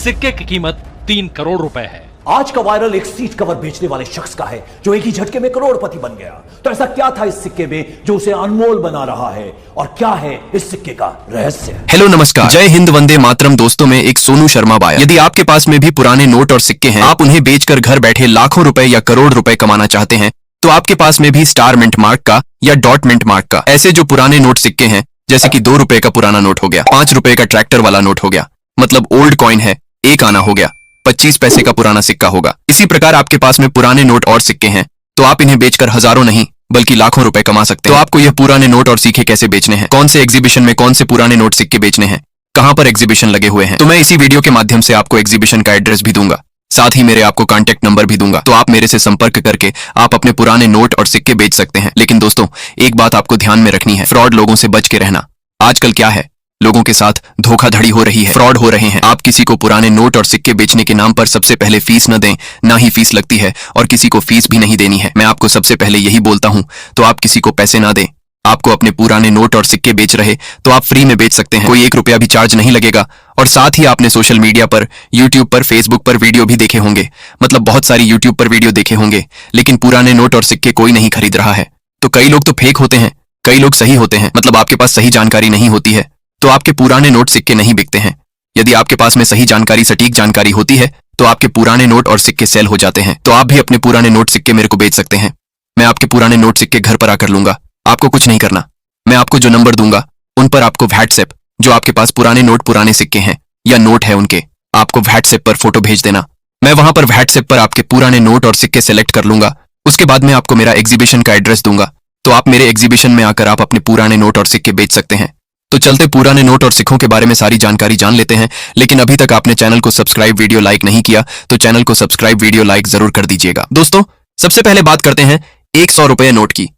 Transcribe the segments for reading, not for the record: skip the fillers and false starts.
सिक्के की कीमत 3 करोड़ रुपए है। आज का वायरल एक सीट कवर बेचने वाले शख्स का है जो एक ही झटके में करोड़पति बन गया। तो ऐसा क्या था इस सिक्के में जो उसे अनमोल बना रहा है और क्या है इस सिक्के का रहस्य? हेलो नमस्कार, जय हिंद वंदे मातरम। दोस्तों में एक सोनू शर्मा बाया। यदि आपके पास में भी पुराने नोट और सिक्के हैं, आप उन्हें बेचकर घर बैठे लाखों रुपए या करोड़ रुपए कमाना चाहते हैं, तो आपके पास में भी स्टार मिंट मार्क का या डॉट मिंट मार्क का ऐसे जो पुराने नोट सिक्के हैं, जैसे कि 2 रुपए का पुराना नोट हो गया, 5 रुपए का ट्रैक्टर वाला नोट हो गया, मतलब ओल्ड कॉइन है, 1 आना हो गया, 25 पैसे का पुराना सिक्का होगा। इसी प्रकार आपके पास में पुराने नोट और सिक्के हैं, तो आप इन्हें बेचकर हजारों नहीं बल्कि लाखों रुपए कमा सकते हैं। तो आपको यह पुराने नोट और सिक्के कैसे बेचने हैं, कौन से एग्जीबिशन में कौन से पुराने नोट सिक्के बेचने हैं, कहां पर एग्जीबिशन लगे हुए हैं, तो मैं इसी वीडियो के माध्यम से आपको एग्जीबिशन का एड्रेस भी दूंगा, साथ ही मेरे आपको कांटेक्ट नंबर भी दूंगा। तो आप मेरे से संपर्क करके आप अपने पुराने नोट और सिक्के बेच सकते हैं। लेकिन दोस्तों, एक बात आपको ध्यान में रखनी है, फ्रॉड लोगों से बच के रहना। आजकल क्या है, लोगों के साथ धोखाधड़ी हो रही है, फ्रॉड हो रहे हैं। आप किसी को पुराने नोट और सिक्के बेचने के नाम पर सबसे पहले फीस न दें, ना ही फीस लगती है और किसी को फीस भी नहीं देनी है। मैं आपको सबसे पहले यही बोलता हूं, तो आप किसी को पैसे ना दें। आपको अपने पुराने नोट और सिक्के बेच रहे तो आप फ्री में बेच सकते हैं, कोई 1 रुपया भी चार्ज नहीं लगेगा। और साथ ही आपने सोशल मीडिया पर, यूट्यूब पर, फेसबुक पर वीडियो भी देखे होंगे, मतलब बहुत सारी यूट्यूब पर वीडियो देखे होंगे, लेकिन पुराने नोट और सिक्के कोई नहीं खरीद रहा है। तो कई लोग तो फेक होते हैं, कई लोग सही होते हैं, मतलब आपके पास सही जानकारी नहीं होती है, तो आपके पुराने नोट सिक्के नहीं बिकते हैं। यदि आपके पास में सही जानकारी, सटीक जानकारी होती है, तो आपके पुराने नोट और सिक्के सेल हो जाते हैं। तो आप भी अपने पुराने नोट सिक्के मेरे को बेच सकते हैं। मैं आपके पुराने नोट सिक्के घर पर आकर लूंगा, आपको कुछ नहीं करना। मैं आपको जो नंबर दूंगा उन पर आपको व्हाट्सएप, जो आपके पास पुराने नोट, पुराने सिक्के हैं या नोट है उनके, आपको व्हाट्सएप पर फोटो भेज देना। मैं वहां पर व्हाट्सएप पर आपके पुराने नोट और सिक्के सेलेक्ट कर लूंगा। उसके बाद मैं आपको मेरा एग्जीबिशन का एड्रेस दूंगा, तो आप मेरे एग्जीबिशन में आकर आप अपने पुराने नोट और सिक्के बेच सकते हैं। तो चलते पुराने नोट और सिक्कों के बारे में सारी जानकारी जान लेते हैं। लेकिन अभी तक आपने चैनल को सब्सक्राइब, वीडियो लाइक नहीं किया, तो चैनल को सब्सक्राइब, वीडियो लाइक जरूर कर दीजिएगा। दोस्तों, सबसे पहले बात करते हैं 100 रुपये नोट की।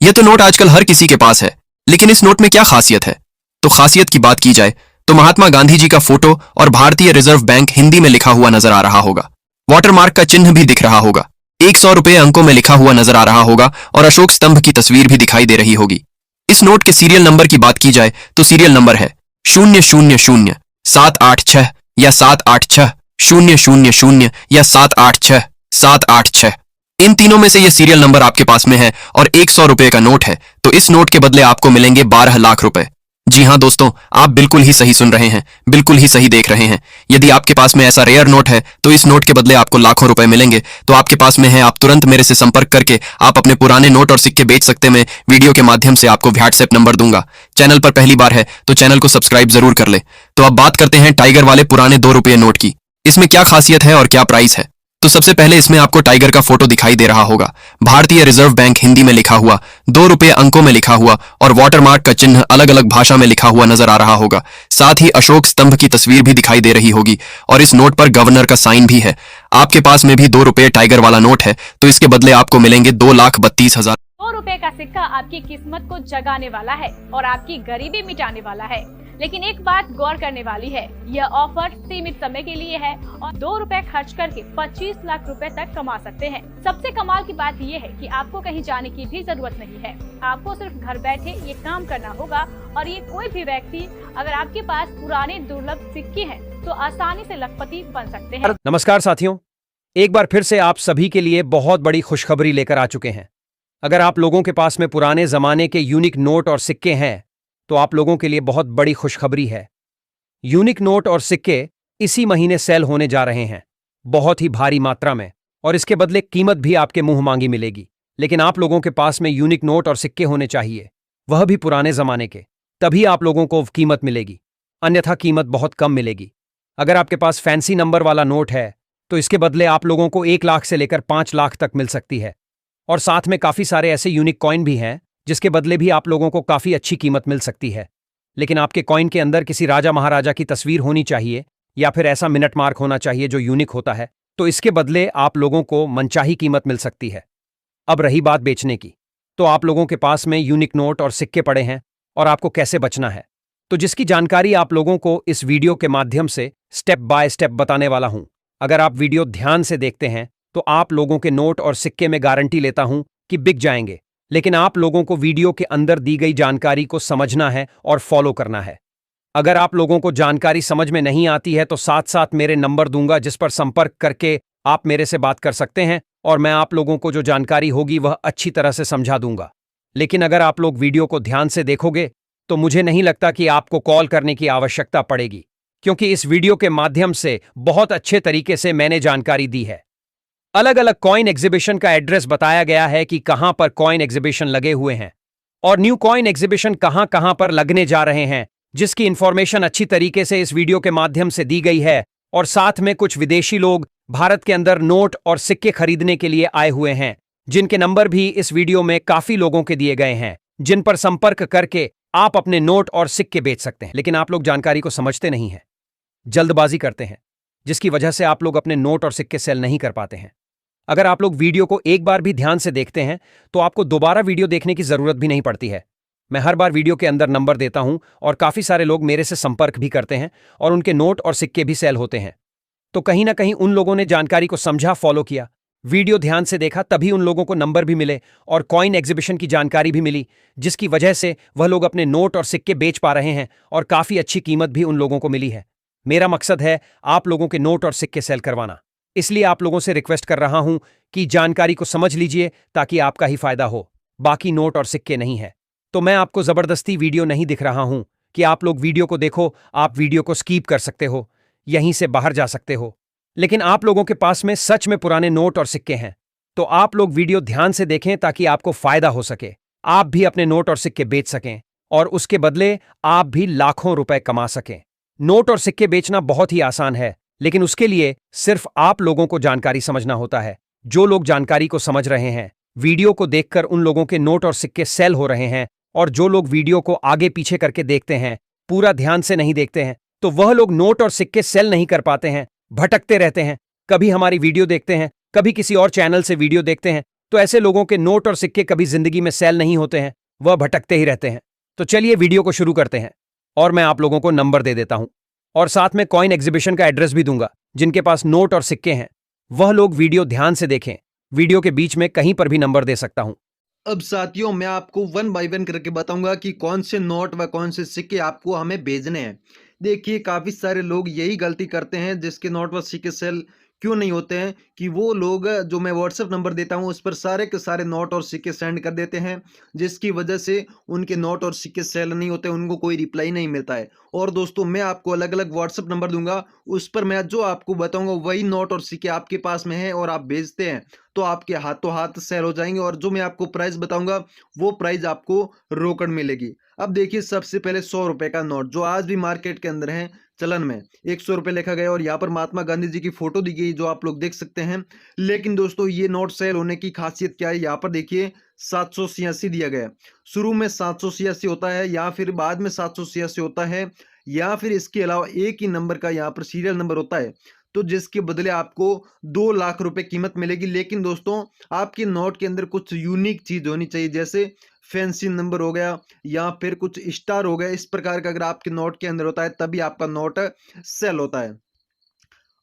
यह तो नोट आजकल हर किसी के पास है, लेकिन इस नोट में क्या खासियत है? तो खासियत की बात की जाए तो महात्मा गांधी जी का फोटो और भारतीय रिजर्व बैंक हिंदी में लिखा हुआ नजर आ रहा होगा। वाटरमार्क का चिन्ह भी दिख रहा होगा। 100 रुपये अंकों में लिखा हुआ नजर आ रहा होगा और अशोक स्तंभ की तस्वीर भी दिखाई दे रही होगी। इस नोट के सीरियल नंबर की बात की जाए तो सीरियल नंबर है 000-786 या 786, 000 या 786, 786। इन तीनों में से यह सीरियल नंबर आपके पास में है और 100 रुपये का नोट है, तो इस नोट के बदले आपको मिलेंगे 12 लाख रुपए। जी हां दोस्तों, आप बिल्कुल ही सही सुन रहे हैं, बिल्कुल ही सही देख रहे हैं। यदि आपके पास में ऐसा रेयर नोट है, तो इस नोट के बदले आपको लाखों रुपए मिलेंगे। तो आपके पास में है, आप तुरंत मेरे से संपर्क करके आप अपने पुराने नोट और सिक्के बेच सकते हैं। मैं वीडियो के माध्यम से आपको व्हाट्सएप नंबर दूंगा। चैनल पर पहली बार है तो चैनल को सब्सक्राइब जरूर कर ले। तो अब बात करते हैं टाइगर वाले पुराने 2 रुपये नोट की। इसमें क्या खासियत है और क्या प्राइस है? तो सबसे पहले इसमें आपको टाइगर का फोटो दिखाई दे रहा होगा, भारतीय रिजर्व बैंक हिंदी में लिखा हुआ, 2 रुपये अंकों में लिखा हुआ और वाटरमार्क का चिन्ह अलग अलग भाषा में लिखा हुआ नजर आ रहा होगा। साथ ही अशोक स्तंभ की तस्वीर भी दिखाई दे रही होगी और इस नोट पर गवर्नर का साइन भी है। आपके पास में भी 2 रुपये टाइगर वाला नोट है, तो इसके बदले आपको मिलेंगे 2,32,000। 2 रुपए का सिक्का आपकी किस्मत को जगाने वाला है और आपकी गरीबी मिटाने वाला है। लेकिन एक बात गौर करने वाली है, यह ऑफर सीमित समय के लिए है और 2 रुपए खर्च करके 25 लाख रुपए तक कमा सकते हैं। सबसे कमाल की बात यह है कि आपको कहीं जाने की भी जरूरत नहीं है, आपको सिर्फ घर बैठे ये काम करना होगा और ये कोई भी व्यक्ति, अगर आपके पास पुराने दुर्लभ सिक्के हैं, तो आसानी से लखपति बन सकते हैं। नमस्कार साथियों, एक बार फिर से आप सभी के लिए बहुत बड़ी खुशखबरी लेकर आ चुके हैं। अगर आप लोगों के पास में पुराने जमाने के यूनिक नोट और सिक्के हैं, तो आप लोगों के लिए बहुत बड़ी खुशखबरी है। यूनिक नोट और सिक्के इसी महीने सेल होने जा रहे हैं, बहुत ही भारी मात्रा में, और इसके बदले कीमत भी आपके मुंह मांगी मिलेगी। लेकिन आप लोगों के पास में यूनिक नोट और सिक्के होने चाहिए, वह भी पुराने जमाने के, तभी आप लोगों को कीमत मिलेगी, अन्यथा कीमत बहुत कम मिलेगी। अगर आपके पास फैंसी नंबर वाला नोट है, तो इसके बदले आप लोगों को 1 लाख से लेकर 5 लाख तक मिल सकती है। और साथ में काफी सारे ऐसे यूनिक कॉइन भी हैं जिसके बदले भी आप लोगों को काफी अच्छी कीमत मिल सकती है। लेकिन आपके कॉइन के अंदर किसी राजा महाराजा की तस्वीर होनी चाहिए या फिर ऐसा मिनट मार्क होना चाहिए जो यूनिक होता है, तो इसके बदले आप लोगों को मनचाही कीमत मिल सकती है। अब रही बात बेचने की, तो आप लोगों के पास में यूनिक नोट और सिक्के पड़े हैं और आपको कैसे बचना है, तो जिसकी जानकारी आप लोगों को इस वीडियो के माध्यम से स्टेप बाय स्टेप बताने वाला हूं। अगर आप वीडियो ध्यान से देखते हैं तो आप लोगों के नोट और सिक्के में गारंटी लेता हूं कि बिक जाएंगे। लेकिन आप लोगों को वीडियो के अंदर दी गई जानकारी को समझना है और फॉलो करना है। अगर आप लोगों को जानकारी समझ में नहीं आती है तो साथ साथ मेरे नंबर दूंगा जिस पर संपर्क करके आप मेरे से बात कर सकते हैं और मैं आप लोगों को जो जानकारी होगी वह अच्छी तरह से समझा दूंगा। लेकिन अगर आप लोग वीडियो को ध्यान से देखोगे तो मुझे नहीं लगता कि आपको कॉल करने की आवश्यकता पड़ेगी, क्योंकि इस वीडियो के माध्यम से बहुत अच्छे तरीके से मैंने जानकारी दी है। अलग अलग कॉइन एग्जीबिशन का एड्रेस बताया गया है कि कहां पर कॉइन एग्जीबिशन लगे हुए हैं और न्यू कॉइन एग्जीबिशन कहां कहां पर लगने जा रहे हैं, जिसकी इंफॉर्मेशन अच्छी तरीके से इस वीडियो के माध्यम से दी गई है। और साथ में कुछ विदेशी लोग भारत के अंदर नोट और सिक्के खरीदने के लिए आए हुए हैं, जिनके नंबर भी इस वीडियो में काफी लोगों के दिए गए हैं, जिन पर संपर्क करके आप अपने नोट और सिक्के बेच सकते हैं। लेकिन आप लोग जानकारी को समझते नहीं हैं, जल्दबाजी करते हैं, जिसकी वजह से आप लोग अपने नोट और सिक्के सेल नहीं कर पाते हैं। अगर आप लोग वीडियो को एक बार भी ध्यान से देखते हैं तो आपको दोबारा वीडियो देखने की जरूरत भी नहीं पड़ती है। मैं हर बार वीडियो के अंदर नंबर देता हूं और काफी सारे लोग मेरे से संपर्क भी करते हैं और उनके नोट और सिक्के भी सेल होते हैं। तो कहीं ना कहीं उन लोगों ने जानकारी को समझा, फॉलो किया, वीडियो ध्यान से देखा, तभी उन लोगों को नंबर भी मिले और कॉइन एग्जीबिशन की जानकारी भी मिली, जिसकी वजह से वह लोग अपने नोट और सिक्के बेच पा रहे हैं और काफी अच्छी कीमत भी उन लोगों को मिली है। मेरा मकसद है आप लोगों के नोट और सिक्के सेल करवाना, इसलिए आप लोगों से रिक्वेस्ट कर रहा हूं कि जानकारी को समझ लीजिए ताकि आपका ही फायदा हो, बाकी नोट और सिक्के नहीं है। तो मैं आपको जबरदस्ती वीडियो नहीं दिख रहा हूं कि आप लोग वीडियो को देखो, आप वीडियो को स्कीप कर सकते हो, यहीं से बाहर जा सकते हो। लेकिन आप लोगों के पास में सच में पुराने नोट और सिक्के हैं तो आप लोग वीडियो ध्यान से देखें ताकि आपको फायदा हो सके, आप भी अपने नोट और सिक्के बेच सकें और उसके बदले आप भी लाखों रुपए कमा सकें। नोट और सिक्के बेचना बहुत ही आसान है, लेकिन उसके लिए सिर्फ आप लोगों को जानकारी समझना होता है। जो लोग जानकारी को समझ रहे हैं, वीडियो को देखकर उन लोगों के नोट और सिक्के सेल हो रहे हैं, और जो लोग वीडियो को आगे पीछे करके देखते हैं, पूरा ध्यान से नहीं देखते हैं, तो वह लोग नोट और सिक्के सेल नहीं कर पाते हैं, भटकते रहते हैं। कभी हमारी वीडियो देखते हैं, कभी किसी और चैनल से वीडियो देखते हैं, तो ऐसे लोगों के नोट और सिक्के कभी जिंदगी में सेल नहीं होते हैं, वह भटकते ही रहते हैं। तो चलिए वीडियो को शुरू करते हैं और मैं आप लोगों को नंबर दे देता हूं और साथ में कॉइन एग्जीबिशन का एड्रेस भी दूंगा। जिनके पास नोट और सिक्के हैं वह लोग वीडियो ध्यान से देखें, वीडियो के बीच में कहीं पर भी नंबर दे सकता हूं। अब साथियों मैं आपको 1 बाय 1 करके बताऊंगा कि कौन से नोट व कौन से सिक्के आपको हमें भेजने हैं। देखिए काफ़ी सारे लोग यही गलती करते हैं जिसके नोट व सिक्के सेल क्यों नहीं होते हैं कि वो लोग जो मैं व्हाट्सएप नंबर देता हूं उस पर सारे के सारे नोट और सिक्के सेंड कर देते हैं, जिसकी वजह से उनके नोट और सिक्के सेल नहीं होते, उनको कोई रिप्लाई नहीं मिलता है। और दोस्तों मैं आपको अलग अलग व्हाट्सएप नंबर दूंगा, उस पर मैं जो आपको बताऊंगा वही नोट और सिक्के आपके पास में है और आप भेजते हैं तो आपके हाथों हाथ सेल हो जाएंगे और जो मैं आपको प्राइस बताऊंगा वो प्राइस आपको रोकड़ मिलेगी। अब देखिए सबसे पहले 100 रुपए का नोट जो आज भी मार्केट के अंदर है चलन में 100 रुपए लिखा गया और यहाँ पर महात्मा गांधी जी की फोटो दी गई जो आप लोग देख सकते हैं। लेकिन दोस्तों ये नोट सेल होने की खासियत क्या है, यहाँ पर देखिए 786 दिया गया है। शुरू में 786 होता है या फिर बाद में 786 होता है या फिर इसके अलावा एक ही नंबर का यहाँ पर सीरियल नंबर होता है, तो जिसके बदले आपको 2 लाख रुपए कीमत मिलेगी। लेकिन दोस्तों आपके नोट के अंदर कुछ यूनिक चीज होनी चाहिए, जैसे फैंसी नंबर हो गया या फिर कुछ स्टार हो गया, इस प्रकार का अगर आपके नोट के अंदर होता है तभी आपका नोट सेल होता है।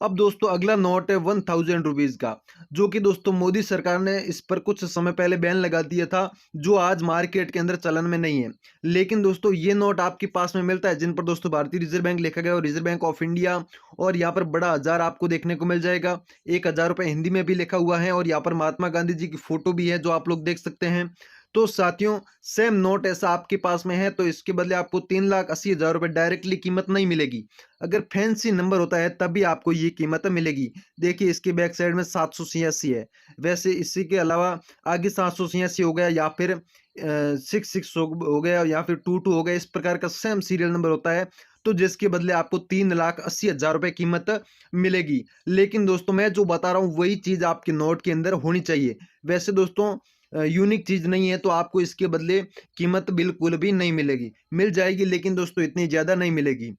अब दोस्तों अगला नोट है 1000 रुपीज का, जो कि दोस्तों मोदी सरकार ने इस पर कुछ समय पहले बैन लगा दिया था, जो आज मार्केट के अंदर चलन में नहीं है। लेकिन दोस्तों ये नोट आपके पास में मिलता है जिन पर दोस्तों भारतीय रिजर्व बैंक लिखा गया और रिजर्व बैंक ऑफ इंडिया, और यहाँ पर बड़ा हजार आपको देखने को मिल जाएगा। 1000 रुपये हिंदी में भी लिखा हुआ है और यहाँ पर महात्मा गांधी जी की फोटो भी है जो आप लोग देख सकते हैं। तो साथियों सेम नोट ऐसा आपके पास में है तो इसके बदले आपको 3,80,000 रुपये डायरेक्टली कीमत नहीं मिलेगी। अगर फैंसी नंबर होता है तभी आपको ये कीमत मिलेगी। देखिए इसके बैक साइड में 786 है, वैसे इसी के अलावा आगे 786 हो गया या फिर 66 हो गया या फिर 22 हो गया, इस प्रकार का सेम सीरियल नंबर होता है, तो जिसके बदले आपको 3,80,000 रुपये कीमत मिलेगी। लेकिन दोस्तों मैं जो बता रहा हूँ वही चीज़ आपके नोट के अंदर होनी चाहिए। वैसे दोस्तों यूनिक चीज़ नहीं है तो आपको इसके बदले कीमत बिल्कुल भी नहीं मिलेगी, मिल जाएगी लेकिन दोस्तों इतनी ज़्यादा नहीं मिलेगी।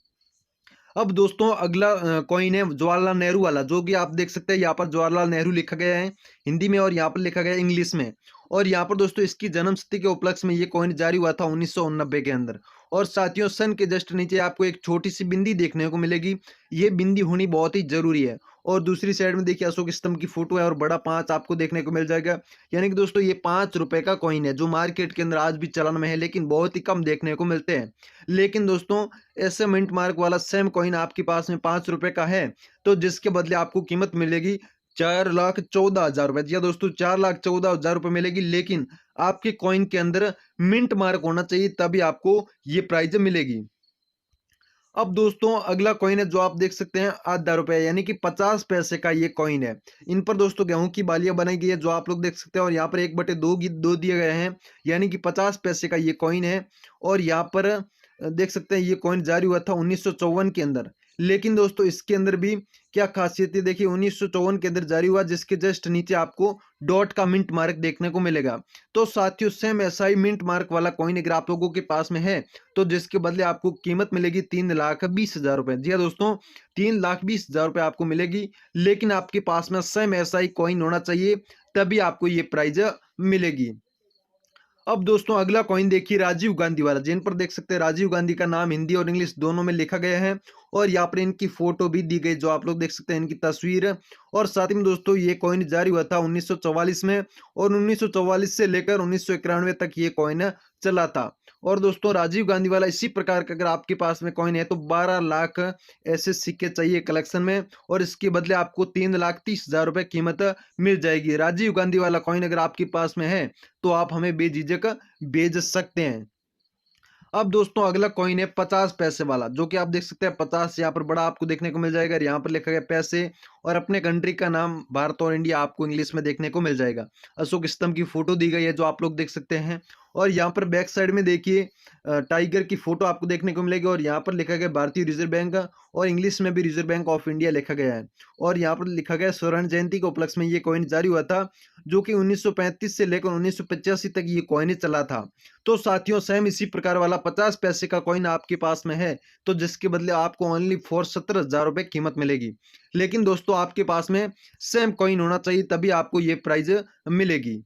अब दोस्तों अगला कॉइन है जवाहरलाल नेहरू वाला, जो कि आप देख सकते हैं यहाँ पर जवाहरलाल नेहरू लिखा गया है हिंदी में और यहाँ पर लिखा गया है इंग्लिश में। और यहाँ पर दोस्तों इसकी जन्मतिथि के उपलक्ष्य में ये कॉइन जारी हुआ था 1989 के अंदर। और साथियों सन के जस्ट नीचे आपको एक छोटी सी बिंदी देखने को मिलेगी, ये बिंदी होनी बहुत ही जरूरी है। और दूसरी साइड में देखिए अशोक स्तंभ की फोटो है और बड़ा 5 आपको देखने को मिल जाएगा। यानी कि दोस्तों ये 5 रुपए का कॉइन है जो मार्केट के अंदर आज भी चलन में है, लेकिन बहुत ही कम देखने को मिलते हैं। लेकिन दोस्तों ऐसे मिंट मार्क वाला सेम कॉइन आपके पास में 5 रुपए का है, तो जिसके बदले आपको कीमत मिलेगी 4,14,000 रुपए। जी हाँ दोस्तों, 4,14,000 रुपए मिलेगी, लेकिन आपके कॉइन के अंदर मिंट मार्क होना चाहिए, तभी आपको ये प्राइज मिलेगी। अब दोस्तों अगला कॉइन है जो आप देख सकते हैं ₹10 यानी कि 50 पैसे का ये कॉइन है। इन पर दोस्तों गेहूं की बालियां बनाई गई है जो आप लोग देख सकते हैं, और यहाँ पर 1/2 दिए गए हैं, यानी कि 50 पैसे का ये कॉइन है। और यहाँ पर देख सकते हैं ये कॉइन जारी हुआ था 1954 के अंदर। लेकिन दोस्तों इसके अंदर भी क्या खासियत है, देखिए 1954 के अंदर जारी हुआ, जिसके जस्ट नीचे आपको डॉट का मिंट मार्क देखने को मिलेगा। तो साथियों सेम ऐसा ही मिंट मार्क वाला कॉइन अगर आप लोगों के पास में है, तो जिसके बदले आपको कीमत मिलेगी 3,20,000 रुपए। जी हाँ दोस्तों, 3,20,000 रुपए आपको मिलेगी, लेकिन आपके पास में सेम ऐसा ही कॉइन होना चाहिए, तभी आपको ये प्राइज मिलेगी। अब दोस्तों अगला कॉइन देखिए राजीव गांधी वाला, जिन पर देख सकते हैं राजीव गांधी का नाम हिंदी और इंग्लिश दोनों में लिखा गया है, और यहाँ पर इनकी फोटो भी दी गई जो आप लोग देख सकते हैं, इनकी तस्वीर। और साथ ही में दोस्तों ये कॉइन जारी हुआ था 1944 में, और 1944 से लेकर 1991 तक ये कॉइन चला था। और दोस्तों राजीव गांधी वाला इसी प्रकार का अगर आपके पास में कॉइन है तो 12 लाख ऐसे सिक्के चाहिए कलेक्शन में, और इसके बदले आपको 3,30,000 रुपए कीमत मिल जाएगी। राजीव गांधी वाला कॉइन अगर आपके पास में है तो आप हमें बेझिझक भेज सकते हैं। अब दोस्तों अगला कॉइन है 50 पैसे वाला, जो कि आप देख सकते हैं 50 यहाँ पर बड़ा आपको देखने को मिल जाएगा, और यहाँ पर लिखा गया पैसे, और अपने कंट्री का नाम भारत और इंडिया आपको इंग्लिश में देखने को मिल जाएगा। अशोक स्तंभ की फोटो दी गई है जो आप लोग देख सकते हैं, और यहाँ पर बैक साइड में देखिए टाइगर की फोटो आपको देखने को मिलेगी, और यहाँ पर लिखा गया भारतीय रिजर्व बैंक, और इंग्लिश में भी रिजर्व बैंक ऑफ इंडिया लिखा गया है। और यहाँ पर लिखा गया स्वर्ण जयंती के उपलक्ष्य में ये कॉइन जारी हुआ था, जो कि 1935 से लेकर 1985 तक ये कॉइन चला था। तो साथियों सेम इसी प्रकार वाला 50 पैसे का कॉइन आपके पास में है, तो जिसके बदले आपको ओनली फॉर 17,000 रुपए कीमत मिलेगी। लेकिन दोस्तों आपके पास में सेम कॉइन होना चाहिए, तभी आपको ये प्राइज मिलेगी।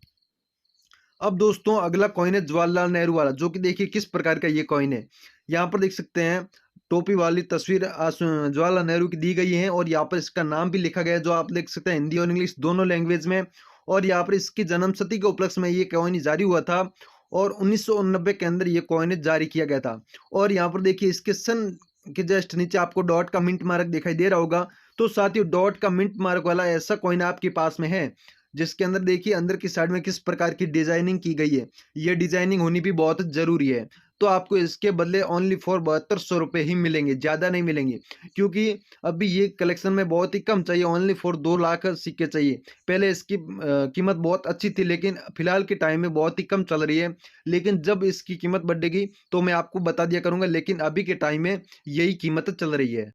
अब दोस्तों अगला कॉइन है जवाहरलाल नेहरू वाला, जो कि देखिए किस प्रकार का ये कॉइन है। यहाँ पर देख सकते हैं टोपी वाली तस्वीर जवाहरलाल नेहरू की दी गई है, और यहाँ पर इसका नाम भी लिखा गया है जो आप देख सकते हैं हिंदी और इंग्लिश दोनों लैंग्वेज में। और यहाँ पर इसकी जन्मशती के उपलक्ष्य में ये कॉइन जारी हुआ था, और 1989 के अंदर ये कॉइन जारी किया गया था। और यहाँ पर देखिए इसके सन के जस्ट नीचे आपको डॉट का मिंट मार्क दिखाई दे रहा होगा। तो साथियों डॉट का मिंट मार्क वाला ऐसा कॉइन आपके पास में है, जिसके अंदर देखिए अंदर की साइड में किस प्रकार की डिजाइनिंग की गई है। ये डिजाइनिंग होनी भी बहुत जरूरी है। तो आपको इसके बदले ओनली फॉर 7200 रुपये ही मिलेंगे, ज़्यादा नहीं मिलेंगे, क्योंकि अभी ये कलेक्शन में बहुत ही कम चाहिए, ओनली फॉर 2 लाख सिक्के चाहिए। पहले इसकी कीमत बहुत अच्छी थी, लेकिन फिलहाल के टाइम में बहुत ही कम चल रही है। लेकिन जब इसकी कीमत बढ़ेगी तो मैं आपको बता दिया करूँगा, लेकिन अभी के टाइम में यही कीमत चल रही है।